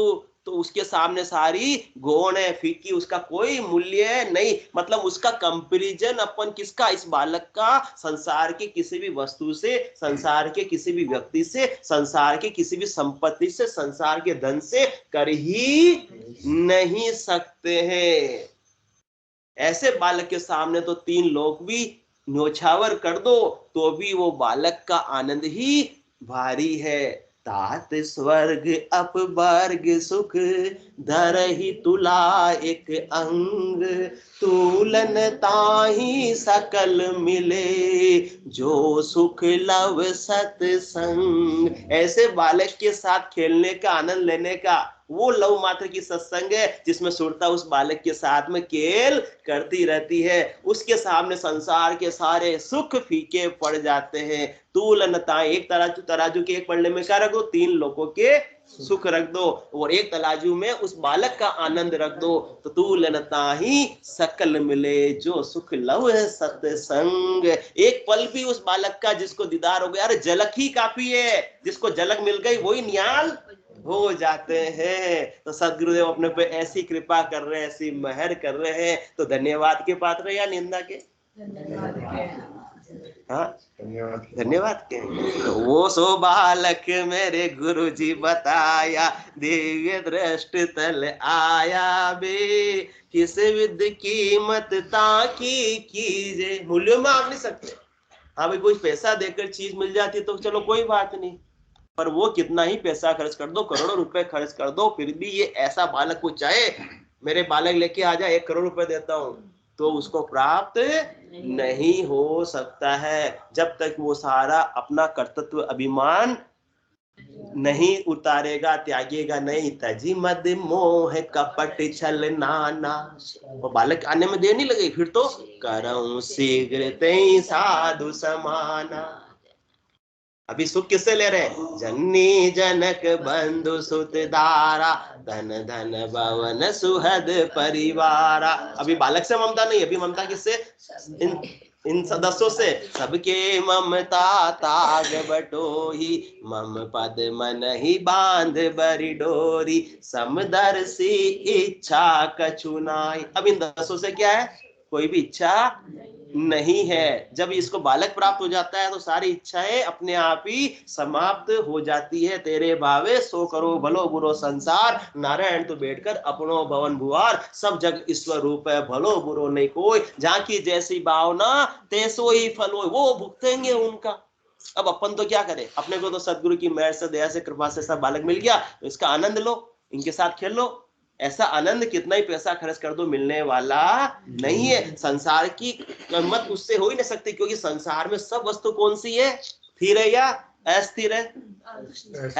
तो उसके सामने सारी गौण है, फीकी, उसका कोई मूल्य नहीं। मतलब उसका कंपैरिजन अपन किसका, इस बालक का संसार के किसी भी वस्तु से, संसार के किसी भी व्यक्ति से, संसार के किसी भी संपत्ति से, संसार के धन से कर ही नहीं सकते हैं। ऐसे बालक के सामने तो 3 लोग भी न्योछावर कर दो तो भी वो बालक का आनंद ही भारी है। तात स्वर्ग अपवर्ग सुख धर ही तुला एक अंग, तूलन ताही सकल मिले जो सुख लव सत्संग। ऐसे बालक के साथ खेलने का, आनंद लेने का वो लव मात्र की सत्संग है, जिसमें सुरता उस बालक के साथ में खेल करती रहती है। उसके सामने संसार के सारे सुख फीके पड़ जाते हैं। तुलनता, एक तराजू के एक पल्ले में क्या रख दो, 3 लोगों के सुख रख दो, और एक तराजू में उस बालक का आनंद रख दो, तो तुलनता ही सकल मिले जो सुख लव है सत्संग। एक पल भी उस बालक का जिसको दीदार हो गया, अरे झलक ही काफी है, जिसको झलक मिल गई वही निहाल हो जाते हैं। तो सदगुरुदेव अपने पे ऐसी कृपा कर रहे हैं, ऐसी मेहर कर रहे हैं, तो धन्यवाद के पात्र या निंदा के? हाँ, धन्यवाद के। तो वो सो बालक मेरे गुरु जी बताया, दिव्य दृष्टि तल आया बे, किस विद कीमत ताकी कीजे। मूल्यों में आप नहीं सकते। हाँ भाई, कोई पैसा देकर चीज मिल जाती तो चलो कोई बात नहीं, पर वो कितना ही पैसा खर्च कर दो, करोड़ों रुपए खर्च कर दो, फिर भी ये ऐसा बालक को चाहे मेरे बालक लेके आ जाए 1 करोड़ रुपए देता हूं, तो उसको प्राप्त नहीं हो सकता है जब तक वो सारा अपना कर्तृत्व अभिमान नहीं उतारेगा, त्यागेगा नहीं। तजी मद मोह कपट छल नाना। वो बालक आने में देर नहीं लगेगी, फिर तो करऊं शीघ्र तई साधु समाना। अभी सुख किससे ले रहे हैं? जननी जनक बंधु सुत दारा, धन धन भवन सुहद परिवारा। अभी बालक से ममता नहीं, अभी ममता किससे? इन सदस्यों से। सबके ममता ताग बटोही, मम पद मन ही बांध बरी डोरी, समदर्शी इच्छा कछु नाई। अब इन दसों से क्या है? कोई भी इच्छा नहीं है। जब इसको बालक प्राप्त हो जाता है तो सारी इच्छाएं अपने आप ही समाप्त हो जाती है। तेरे भावे सो करो भलो बुरो संसार, नारायण तो बैठकर अपनो भवन भुआर, सब जग ईश्वर रूप है भलो बुरो नहीं कोई, जहाँ की जैसी भावना तैसो ही फल हो, वो भुगतेंगे उनका। अब अपन तो क्या करें? अपने को तो सदगुरु की मेहर से, दया से, कृपा से सब बालक मिल गया, तो इसका आनंद लो, इनके साथ खेल लो। ऐसा आनंद कितना ही पैसा खर्च कर दो मिलने वाला नहीं है। संसार की कीमत उससे हो ही नहीं सकती, क्योंकि संसार में सब वस्तु कौन सी है? स्थिर है या अस्थिर है?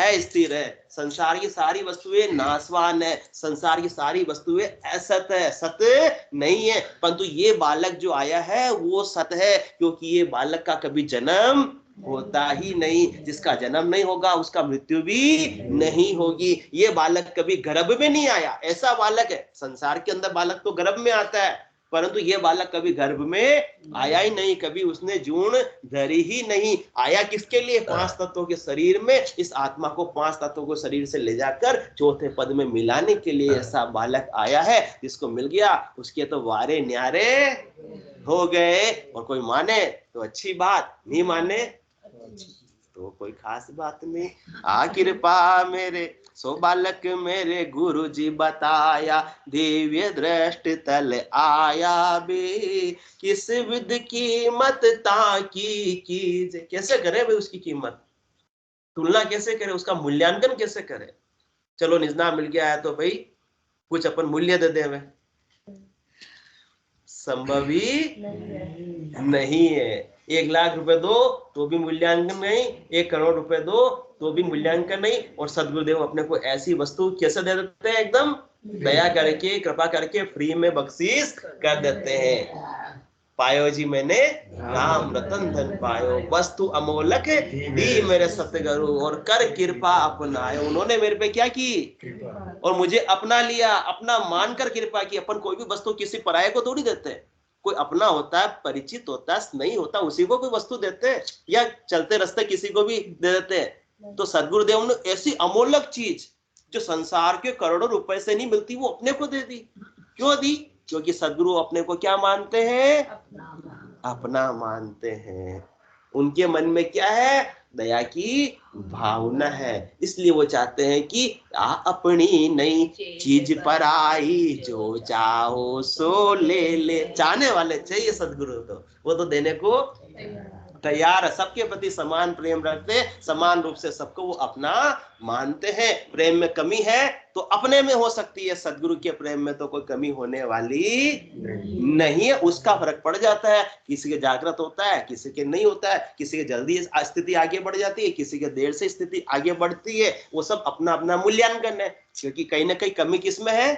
अस्थिर है। संसार की सारी वस्तुएं नाशवान है, संसार की सारी वस्तुएं असत है, सत्य नहीं है। परंतु ये बालक जो आया है वो सत्य है, क्योंकि ये बालक का कभी जन्म होता ही नहीं। जिसका जन्म नहीं होगा उसका मृत्यु भी नहीं होगी। ये बालक कभी गर्भ में नहीं आया, ऐसा बालक है। संसार के अंदर बालक तो गर्भ में आता है, परंतु ये बालक कभी गर्भ में आया ही नहीं, कभी उसने जून धरी ही नहीं। आया किसके लिए? 5 तत्वों के शरीर में, इस आत्मा को 5 तत्वों को शरीर से ले जाकर चौथे पद में मिलाने के लिए ऐसा बालक आया है। जिसको मिल गया उसके तो वारे न्यारे हो गए। और कोई माने तो अच्छी बात, नहीं माने तो कोई खास बात नहीं। आ कृपा मेरे सो बालक मेरे गुरु जी बताया, दिव्य दृष्टि तल आया बे, किस विद कीमत ताकी कीजे। कैसे करे भाई उसकी कीमत? तुलना कैसे करे? उसका मूल्यांकन कैसे करे? चलो निजना मिल गया है तो भाई कुछ अपन मूल्य दे दे, संभव ही नहीं है। 1 लाख रुपए दो तो भी मूल्यांकन नहीं, 1 करोड़ रुपए दो तो भी मूल्यांकन नहीं। और सदगुरुदेव अपने को ऐसी वस्तु कैसे दे देते हैं? एकदम दया करके, कृपा करके फ्री में बख्शीश कर देते हैं। पायो जी मैंने राम रतन धन पायो, वस्तु अमोलक दी मेरे सतगुरु, और कर कृपा अपनायो। उन्होंने मेरे पे क्या की? और मुझे अपना लिया, अपना मानकर कृपा की। अपन कोई भी वस्तु किसी पराये को थोड़ी देते हैं। कोई अपना होता है, परिचित होता है, नहीं होता उसी को कोई वस्तु देते हैं, या चलते रास्ते किसी को भी दे देते हैं। तो सदगुरुदेव ने ऐसी अमोलक चीज जो संसार के करोड़ों रुपए से नहीं मिलती, वो अपने को दे दी। क्यों दी? क्योंकि सदगुरु अपने को क्या मानते हैं? अपना मानते हैं। उनके मन में क्या है? दया की भावना है। इसलिए वो चाहते हैं कि अपनी नई चीज पर आई, जो चाहो सो ले ले। चाहने वाले चाहिए सदगुरु, तो वो तो देने को तैयार है। सबके प्रति समान प्रेम रखते, समान रूप से सबको वो अपना मानते हैं। प्रेम में कमी है तो अपने में हो सकती है, सदगुरु के प्रेम में तो कोई कमी होने वाली नहीं है। उसका फर्क पड़ जाता है, किसी के जागृत होता है, किसी के नहीं होता है, किसी के जल्दी स्थिति आगे बढ़ जाती है, किसी के देर से स्थिति आगे बढ़ती है। वो सब अपना अपना मूल्यांकन है, क्योंकि कहीं ना कहीं कमी किसमें है?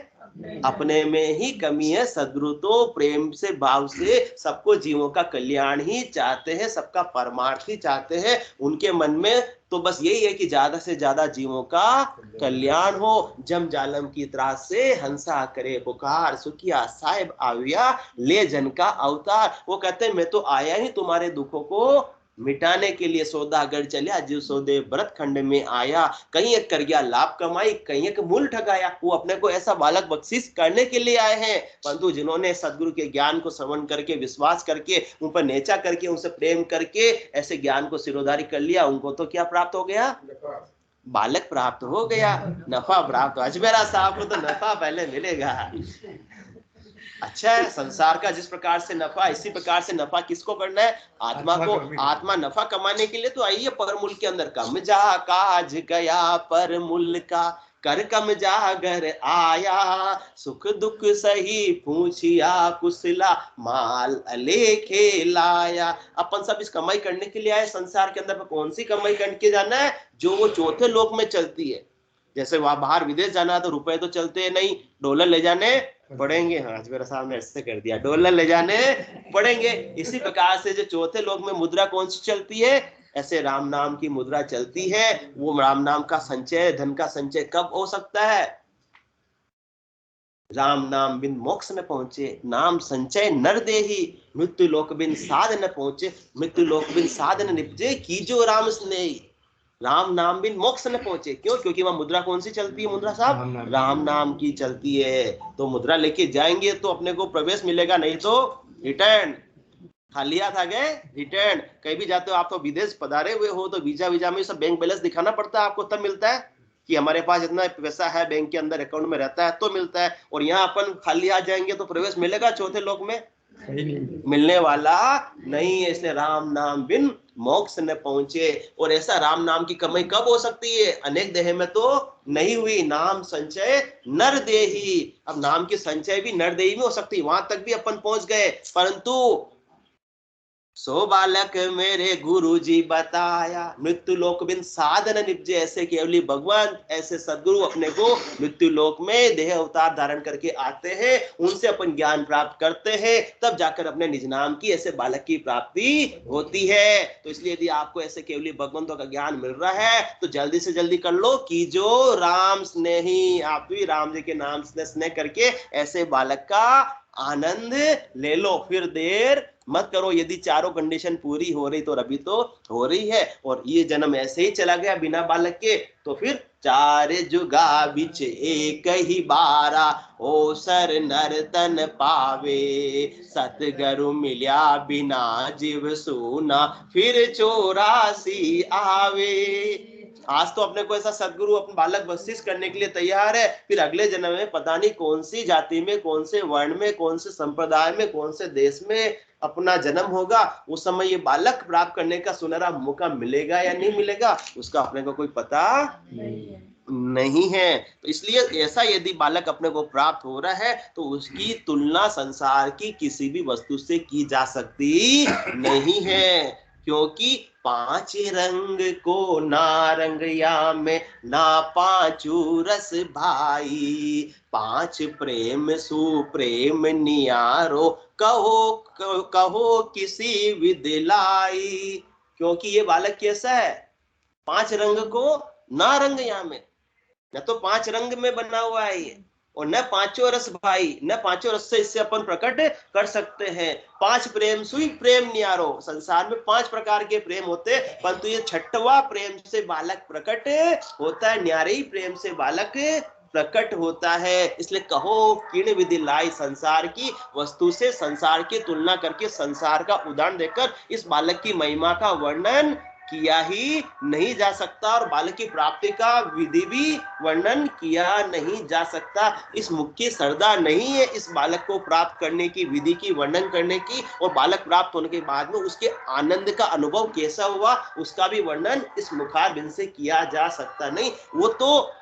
अपने में ही कमी है। सदगुरु तो प्रेम से, भाव से सबको जीवों का कल्याण ही चाहते हैं, सबका परमार्थ ही चाहते हैं। उनके मन में तो बस यही है कि ज्यादा से ज्यादा जीवों का कल्याण हो। जम जालम की त्रास से हंसा करे पुकार, सुखिया साहिब आविया ले जन का अवतार। वो कहते हैं मैं तो आया ही तुम्हारे दुखों को मिटाने के लिए सौदागर चलिया, जो सौदे व्रत खंड में आया, कहीं एक कर गया लाभ कमाई, कहीं एक मूल ठगाया। वो अपने को ऐसा बालक बख्शिश करने के लिए आए हैं, परंतु जिन्होंने सदगुरु के ज्ञान को श्रवण करके, विश्वास करके, उन पर नेचा करके, उनसे प्रेम करके ऐसे ज्ञान को सिरोधारी कर लिया, उनको तो क्या प्राप्त हो गया? बालक प्राप्त हो गया, नफा प्राप्त। अजमेरा साहब को तो नफा पहले मिलेगा। अच्छा है, संसार का जिस प्रकार से नफा, इसी प्रकार से नफा किसको करना है? आत्मा को। आत्मा नफा कमाने के लिए तो आइए परमूल के अंदर। कम जा काज गया परमूल का, कर कम जागर आया, सुख दुख सही पूछिया कुशला, माल अलेखे लाया। अपन सब इस कमाई करने के लिए आए संसार के अंदर। कौन सी कमाई करके जाना है? जो वो चौथे लोक में चलती है। जैसे वहां बाहर विदेश जाना है तो रुपए तो चलते नहीं, डॉलर ले जाने पड़ेंगे। हाँ, आज मेरा साहब ने ऐसे कर दिया, डॉलर ले जाने पड़ेंगे। इसी प्रकार से जो चौथे लोक में मुद्रा कौन सी चलती है? ऐसे राम नाम की मुद्रा चलती है। वो राम नाम का संचय, धन का संचय कब हो सकता है? राम नाम बिन मोक्ष न पहुंचे, नाम संचय नर देही, मृत्यु लोक बिन साध न पहुंचे, मृत्यु लोक बिन साध न निपजे, कीजो राम स्नेही। राम नाम बिन मोक्ष न पहुंचे। क्यों? क्योंकि वहां मुद्रा कौन सी चलती है? मुद्रा साहब राम नाम की चलती है। तो मुद्रा लेके जाएंगे तो अपने को प्रवेश मिलेगा, नहीं तो रिटर्न। खाली हाथ आ गए, रिटर्न। कहीं भी जाते हो आप, तो विदेश पधारे हुए हो तो वीजा में सब बैंक बैलेंस दिखाना पड़ता है आपको, तब मिलता है कि हमारे पास इतना पैसा है बैंक के अंदर, अकाउंट में रहता है, तो मिलता है। और यहाँ अपन खाली हाथ जाएंगे तो प्रवेश मिलेगा चौथे लोक में? मिलने वाला नहीं है। इसलिए राम नाम बिन मोक्ष न पहुंचे। और ऐसा राम नाम की कमाई कब हो सकती है? अनेक देह में तो नहीं हुई। नाम संचय नर देही। अब नाम की संचय भी नर देही में हो सकती है, वहां तक भी अपन पहुंच गए। परंतु सो बालक मेरे गुरु जी बताया, मृत्यु लोक बिन साधन निपजे। ऐसे केवली भगवान, ऐसे सदगुरु अपने को मृत्यु लोक में देह अवतार धारण करके आते हैं, उनसे अपन ज्ञान प्राप्त करते हैं, तब जाकर अपने निज नाम की ऐसे बालक की प्राप्ति होती है। तो इसलिए यदि आपको ऐसे केवली भगवंतों का ज्ञान मिल रहा है तो जल्दी से जल्दी कर लो कि जो राम स्नेही, आप भी राम जी के नाम से स्नेह करके ऐसे बालक का आनंद ले लो। फिर देर मत करो। यदि चारों कंडीशन पूरी हो रही तो अभी तो हो रही है, और ये जन्म ऐसे ही चला गया बिना बालक के, तो फिर चार जुगा बिच एक ही बारा, ओ सर नर तन पावे, सतगुरु मिल्या बिना जीव सूना, फिर 84 आवे। आज तो अपने को ऐसा सदगुरु अपने बालक बख्शिश करने के लिए तैयार है, फिर अगले जन्म में पता नहीं कौन सी जाति में, कौन से वर्ण में, कौन से संप्रदाय में, कौन से देश में अपना जन्म होगा। उस समय ये बालक प्राप्त करने का सुनहरा मौका मिलेगा या नहीं मिलेगा, उसका अपने को कोई पता नहीं है। तो इसलिए ऐसा यदि बालक अपने को प्राप्त हो रहा है तो उसकी तुलना संसार की किसी भी वस्तु से की जा सकती नहीं है। क्योंकि 5 रंग को नारंगिया में ना पांचू रस भाई, 5 प्रेम सुप्रेम नियारो, कहो किसी विदिलाई। क्योंकि ये बालक कैसा है? 5 रंग को नारंगिया में, न तो 5 रंग में बना हुआ है ये, और न पांचों रस भाई, न पांचों रस से इससे अपन प्रकट कर सकते हैं। 5 प्रेम सुई प्रेम नियारो। संसार में 5 प्रकार के प्रेम होते हैं, परंतु ये 6वां प्रेम से बालक प्रकट होता है, न्यारे प्रेम से बालक प्रकट होता है। इसलिए कहो किण विधि लाई, संसार की वस्तु से संसार की तुलना करके, संसार का उदाहरण देकर इस बालक की महिमा का वर्णन किया ही नहीं जा सकता, और बालक की प्राप्ति का विधि भी वर्णन किया नहीं जा सकता। इस मुख की श्रद्धा नहीं है इस बालक को प्राप्त करने की, विधि की वर्णन करने की, और बालक प्राप्त होने के बाद में उसके आनंद का अनुभव कैसा हुआ उसका भी वर्णन इस मुखारबिंद से किया जा सकता नहीं। वो तो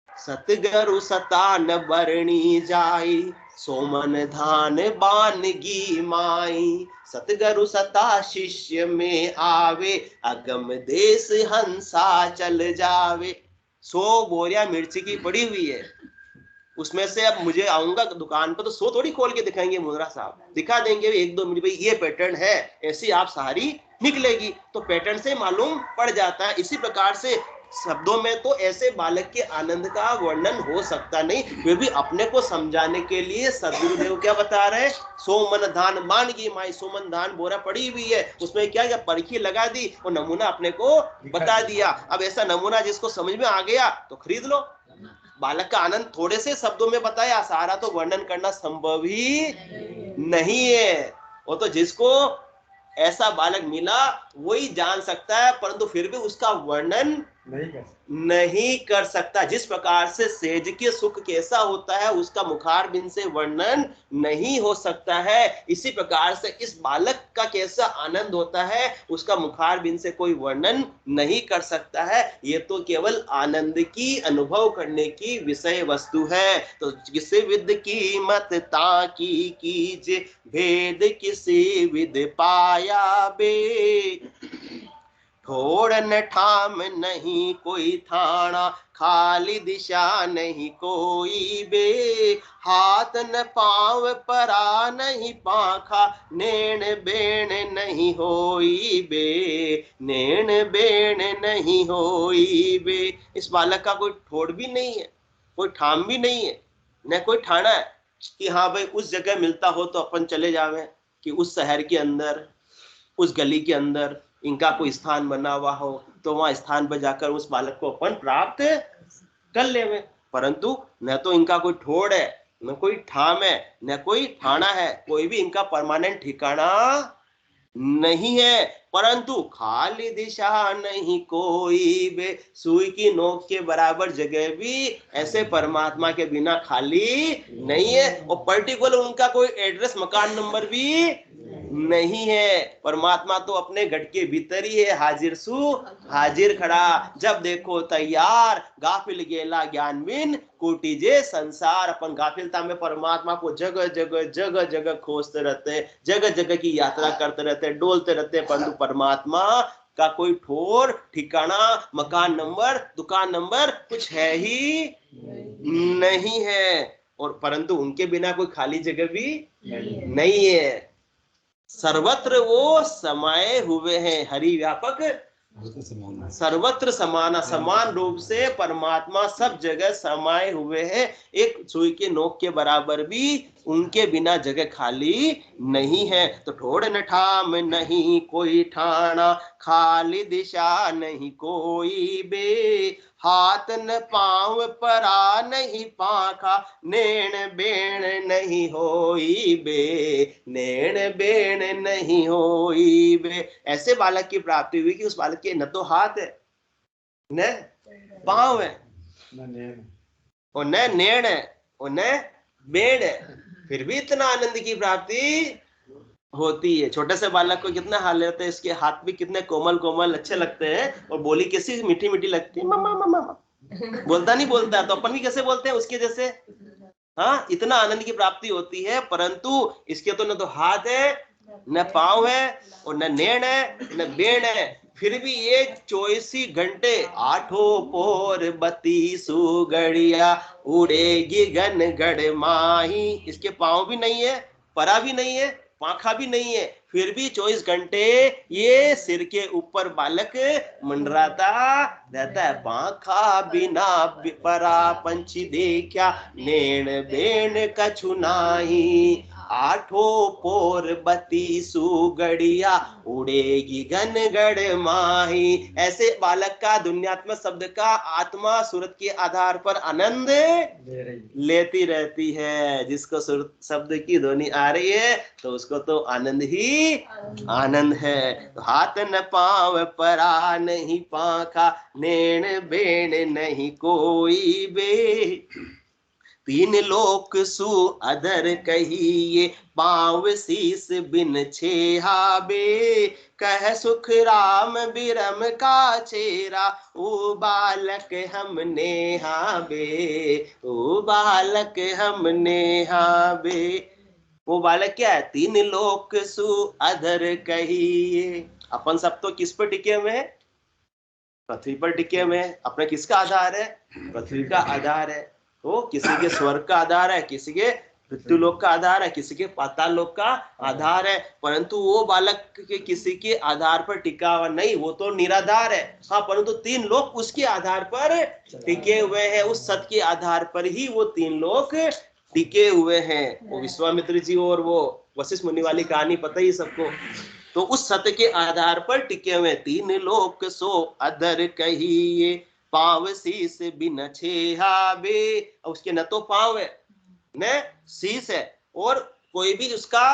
सतगुरु सतान बरणी जाई, सोमन धान बानगी माई, सतगुरु सता शिष्य में आवे, अगम देश हंसा चल जावे। 100 बोरियां मिर्ची की पड़ी हुई है, उसमें से अब मुझे आऊंगा दुकान पर तो 100 थोड़ी खोल के दिखाएंगे मुद्रा साहब, दिखा देंगे 1-2 मिनट, भाई ये पैटर्न है, ऐसी आप सारी निकलेगी, तो पैटर्न से मालूम पड़ जाता है। इसी प्रकार से शब्दों में तो ऐसे बालक के आनंद का वर्णन हो सकता नहीं, फिर भी अपने को समझाने के लिए सदगुरुदेव क्या बता रहे हैं, सोमन धान मान की माई, सोमन धान बोरा पड़ी हुई है, उसमें क्या परखी लगा दी और नमूना अपने को बता दिया। अब ऐसा नमूना जिसको समझ में आ गया तो खरीद लो। बालक का आनंद थोड़े से शब्दों में बताया, सारा तो वर्णन करना संभव ही नहीं है। वो तो जिसको ऐसा बालक मिला वही जान सकता है, परंतु फिर भी उसका वर्णन नहीं कर सकता। जिस प्रकार से सेज के सुख कैसा होता है उसका मुखारबिंद से वर्णन नहीं हो सकता है, इसी प्रकार से इस बालक का कैसा आनंद होता है उसका मुखारबिंद से कोई वर्णन नहीं कर सकता है। ये तो केवल आनंद की अनुभव करने की विषय वस्तु है। तो किसी विद की मत ताकी कीजे, भेद किसी विद पाया बे। ठोड़ न ठाम नहीं कोई थाना, खाली दिशा नहीं कोई बे। हाथ न पांव परा नहीं पाखा, नैन बेण नहीं होई बे, नैन बेण नहीं होई बे। इस बालक का कोई ठोड़ भी नहीं है, कोई ठाम भी नहीं है, न कोई ठाना है कि हाँ भाई उस जगह मिलता हो तो अपन चले जावे, कि उस शहर के अंदर उस गली के अंदर इनका कोई स्थान बना हुआ हो तो वहां स्थान पर जाकर उस बालक को अपन प्राप्त कर लेवे। परंतु न तो इनका कोई ठोड़ है, न कोई ठाम है, न कोई ठाना है, कोई भी इनका परमानेंट ठिकाना नहीं है। परंतु खाली दिशा नहीं कोई बे, सुई की नोक के बराबर जगह भी ऐसे परमात्मा के बिना खाली नहीं है। और पर्टिकुलर उनका कोई एड्रेस मकान नंबर भी नहीं है। परमात्मा तो अपने घट के भीतर ही है, हाजिर सु हाजिर खड़ा, जब देखो तैयार, गाफिल गेला ज्ञान बिन कोटिजे संसार। अपन गाफिलता में परमात्मा को जगह जगह जगह जगह खोजते रहते, जगह जगह की यात्रा करते रहते, डोलते रहते, परंतु परमात्मा का कोई ठोर ठिकाना, मकान नंबर, दुकान नंबर कुछ है ही नहीं है। और परंतु उनके बिना कोई खाली जगह भी नहीं है। सर्वत्र वो समाये हुए हैं, हरि व्यापक सर्वत्र समाना, समान रूप से परमात्मा सब जगह समाये हुए हैं। एक सुई के नोक के बराबर भी उनके बिना जगह खाली नहीं है। तो ठोड़ न ठाम नहीं कोई ठाना, खाली दिशा नहीं कोई बे। हाथ न पांव परा नहीं पाखा, नैन बेण नहीं होई बे, नैन बेण नहीं होई बे। ऐसे बालक की प्राप्ति हुई कि उस बालक के न तो हाथ है, न पांव है, और न नैन है, और न बेण है, फिर भी इतना आनंद की प्राप्ति होती है। छोटे से बालक को कितना हाल लेते हैं, इसके हाथ भी कितने कोमल कोमल अच्छे लगते हैं, और बोली कैसी मीठी मीठी लगती है, मम्मा मम्मा। बोलता नहीं बोलता तो अपन भी कैसे बोलते हैं उसके जैसे। हाँ, इतना आनंद की प्राप्ति होती है, परंतु इसके तो न तो हाथ है, न पांव है, और न नैन है, न बेण है, फिर भी ये 24 घंटे आठों पोर बत्ती सुगड़िया, उड़ेगी गन गड़ माही। इसके पांव भी नहीं है, परा भी नहीं है, पाखा भी नहीं है, फिर भी 24 घंटे ये सिर के ऊपर बालक मंडराता रहता है। पाखा बिना परा पंछी देखा, नैन बेण कछु नाही, आठों पोर बत्ती सुगड़िया, उड़ेगी घन गड़ माही। ऐसे बालक का दुनियात्मक शब्द का आत्मा सूरत के आधार पर आनंद लेती रहती है। जिसको सूरत शब्द की ध्वनि आ रही है तो उसको तो आनंद ही आनंद है। तो हाथ न पांव परा नहीं पाखा, नैन बेण नहीं कोई बे। तीन लोक सु अधर कहिए, पांव शीस बिन छेहा बे। कह सुख राम बिरम का चेरा, ओ बालक हमने हाबे, ओ बालक हमने हाबे। वो बालक क्या है, तीन लोक सु अधर कहिए। अपन सब तो किस पर टिके हुए हैं, पृथ्वी पर टिके हुए हैं। अपने किसका आधार है, पृथ्वी का आधार है। तो किसी के स्वर्ग का आधार है, किसी के मृत्यु लोक का आधार है, किसी के पाताल लोक का आधार है, परंतु वो बालक के किसी के आधार पर टिका हुआ नहीं, वो तो निराधार है। हाँ, परंतु 3 लोक उसके आधार पर टिके हुए हैं, उस सत्य के आधार पर ही वो 3 लोक टिके हुए हैं। वो विश्वामित्र जी और वो वशिष्ठ मुनि वाली कहानी पता ही सबको। तो उस सत्य के आधार पर टिके हुए 3 लोक सो अधर कहिए, पांव शीस बिन छेहा बे। उसके न तो पांव है न शीस है, और कोई भी उसका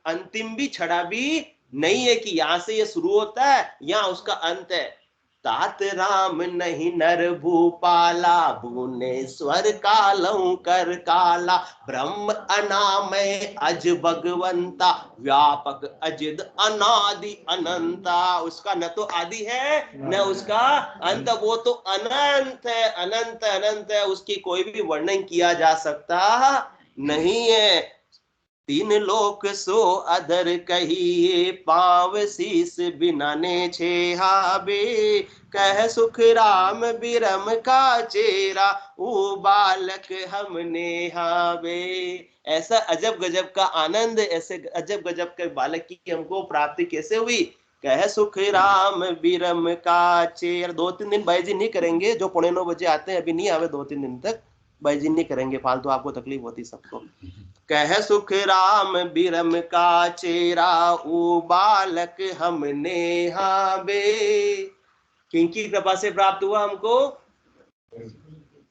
अंतिम भी छड़ा भी नहीं है कि यहां से ये शुरू होता है यहाँ उसका अंत है। तात राम नहीं नर भूपाला, भुवनेश्वर कालऊ कर काला, ब्रह्म अनामय अज भगवंता, व्यापक अजिद अनादि अनंता। उसका न तो आदि है न उसका अंत, वो तो अनंत है, अनंत अनंत है, उसकी कोई भी वर्णन किया जा सकता नहीं है। 3 लोक सो अधर कहिए, पांव शीस बिना ने छेहा बे, कह सुख राम बिरम का चेरा, ओ बालक हमने हावे। ऐसा अजब गजब का आनंद, ऐसे अजब गजब के बालक की हमको प्राप्ति कैसे हुई? कह सुख राम बिरम का चेर। 2-3 दिन भाई जी नहीं करेंगे, जो 9:15 बजे आते हैं अभी नहीं आवे, 2-3 दिन तक भाई जी नहीं करेंगे, फालतू आपको तकलीफ होती सबको। कह सुख राम बिरम का चेरा, ओ बालक हमने हावे। किनकी कृपा से प्राप्त हुआ हमको?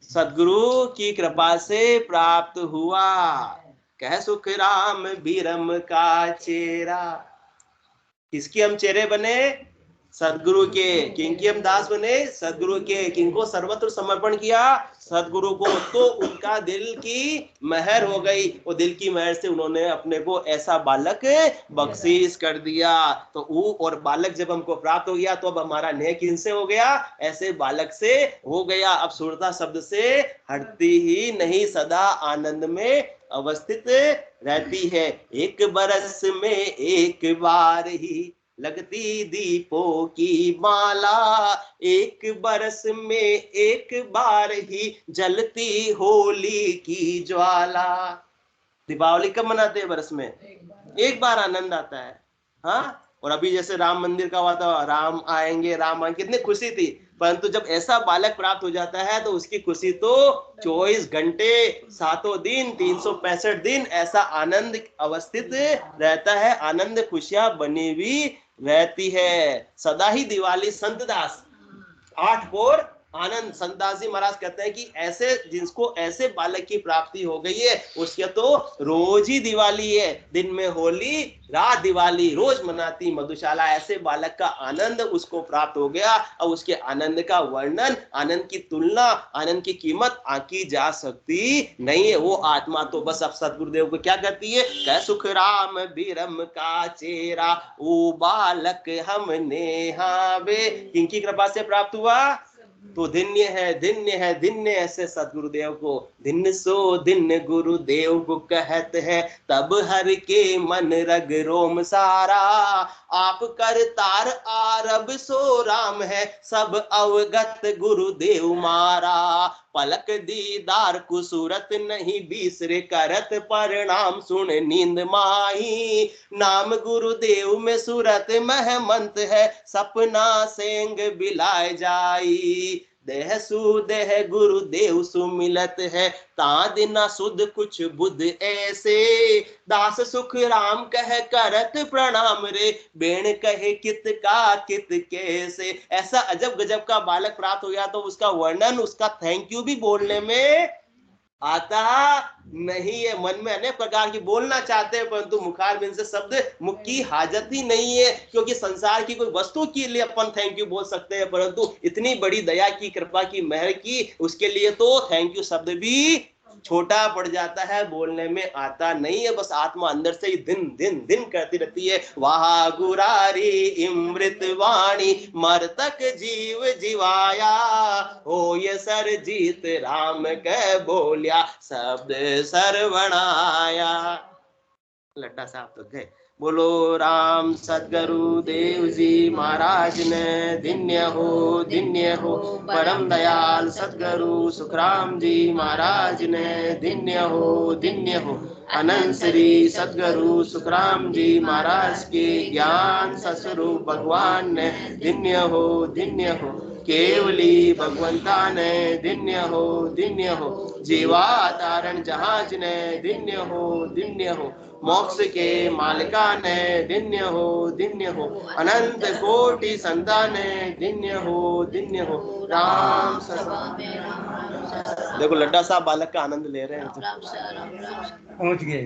सदगुरु की कृपा से प्राप्त हुआ। कह सुख राम बिरम का चेरा। किसके हम चेहरे बने? सदगुरु के। किनके हम दास बने? सदगुरु के। किनको सर्वत्र समर्पण किया? सदगुरु को। तो उनका दिल की महर हो गई, वो दिल की महर से उन्होंने अपने को ऐसा बालक बख्शीश कर दिया। तो वो और बालक जब हमको प्राप्त हो गया तो अब हमारा नेह किनसे हो गया? ऐसे बालक से हो गया। अब सुरता शब्द से हटती ही नहीं, सदा आनंद में अवस्थित रहती है। एक बरस में एक बार ही लगती दीपों की माला, एक बरस में एक बार ही जलती होली की ज्वाला। दीपावली कब मनाते हैं? बरस में एक बार आनंद आता है। हाँ, और अभी जैसे राम मंदिर का हुआ था, राम आएंगे राम आएंगे, कितनी खुशी थी, परंतु जब ऐसा बालक प्राप्त हो जाता है तो उसकी खुशी तो 24 घंटे 7 दिन 365 दिन ऐसा आनंद अवस्थित रहता है, आनंद खुशियां बनी हुई रहती है। सदा ही दिवाली। संतदास 8 पोर आनंद। संतदास जी महाराज कहते हैं कि ऐसे जिसको ऐसे बालक की प्राप्ति हो गई है उसके तो रोज ही दिवाली है, दिन में होली रात दिवाली, रोज मनाती मधुशाला। ऐसे बालक का आनंद उसको प्राप्त हो गया। और उसके आनंद का वर्णन, आनंद की तुलना, आनंद की कीमत आंकी जा सकती नहीं है। वो आत्मा तो बस अब सतगुरुदेव को क्या कहती है? कह सुख राम बिरम का चेरा, ओ बालक हमने हावे। किनकी कृपा से प्राप्त हुआ? तो धन्य है, धन्य है, धन्य ऐसे सतगुरुदेव को। दिन सो दिन गुरुदेव को कहत है, तब हर के मन रग रोम सारा, आप करतार आरब सो राम है, सब अवगत गुरुदेव मारा। पलक दीदार कुसूरत नहीं बिसरे, करत परिणाम सुन नींद माही, नाम गुरुदेव में सूरत महमंत है, सपना सेंग बिलाय जाई। देह सुदेह गुरुदेव सुमिलत है, तादिना सुध कुछ बुध ऐसे, दास सुख राम कह करत प्रणाम रे, बेण कहे कित का कित कैसे। ऐसा अजब गजब का बालक प्राप्त हो गया तो उसका वर्णन, उसका थैंक यू भी बोलने में आता नहीं है। मन में अनेक प्रकार की बोलना चाहते हैं परंतु मुखार बिन से शब्द मुख की हाजत ही नहीं है, क्योंकि संसार की कोई वस्तु के लिए अपन थैंक यू बोल सकते हैं परंतु इतनी बड़ी दया की कृपा की महर की उसके लिए तो थैंक यू शब्द भी छोटा पड़ जाता है, बोलने में आता नहीं है। बस आत्मा अंदर से ही दिन दिन दिन करती रहती है, वाह गुरारी इमृत वाणी मरतक जीव जीवाया, हो ये सर जीत राम कह बोलिया शब्द सरवणाया। लड्डा साहब तो गए, बोलो राम सद्गुरु देव जी महाराज ने धन्य हो परम दयाल सद्गुरु सुखराम जी महाराज ने धन्य हो अनंत श्री सद्गुरु सुखराम जी महाराज के ज्ञान सस्वरूप भगवान ने धन्य हो केवली भगवंता ने धन्य हो जीवा तारण जहाज ने धन्य हो मोक्ष के मालिका ने धन्य हो अनंत कोटि संतान ने धन्य हो राम देखो लड्डा साहब बालक का आनंद ले रहे हैं पहुंच गए।